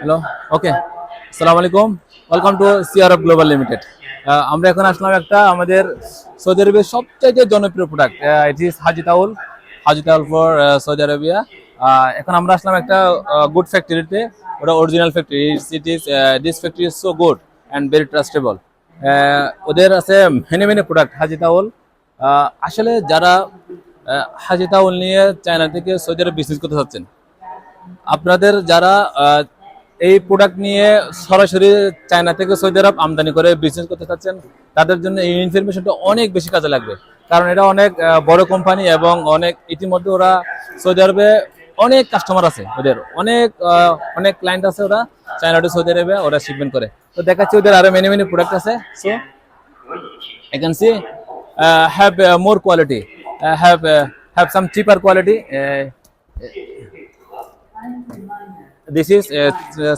Hello, ওকে। আসসালামু আলাইকুম। Welcome to CRF global limited. আমরা এখন আসলাম একটা আমাদের সৌদি আরবের সবচাইতে জনপ্রিয় product. It is Haji towel for Saudi Arabia. এখন আমরা আসলাম একটা গুড ফ্যাক্টরিতে। ওটা original factory. It is this factory is so good and very trustable. ওদের আছে মেনি মেনি প্রোডাক্ট হাজি তাওয়াল। আসলে যারা হাজি তাওয়াল নিয়ে চায়না থেকে সৌদি আরব বিজনেস করতে চাচ্ছেন, আপনাদের যারা এই প্রোডাক্ট নিয়ে সরাসরি চায়না থেকে সৌদি আরব আমদানি করে বিজনেস করতে চাচ্ছেন, তাদের জন্য এই ইনফরমেশনটা অনেক বেশি কাজে লাগবে। কারণ এটা অনেক বড় কোম্পানি এবং অনেক ইতিমধ্যে ওরা সৌদি আরবে অনেক কাস্টমার আছে, ওদের অনেক অনেক ক্লায়েন্ট আছে। ওরা চায়না টু সৌদি আরবে ওরা শিপমেন্ট করে। তো দেখাচ্ছি ওদের আরো মেনি মেনি প্রোডাক্ট আছে। So I can see have more quality, have some cheaper quality. This is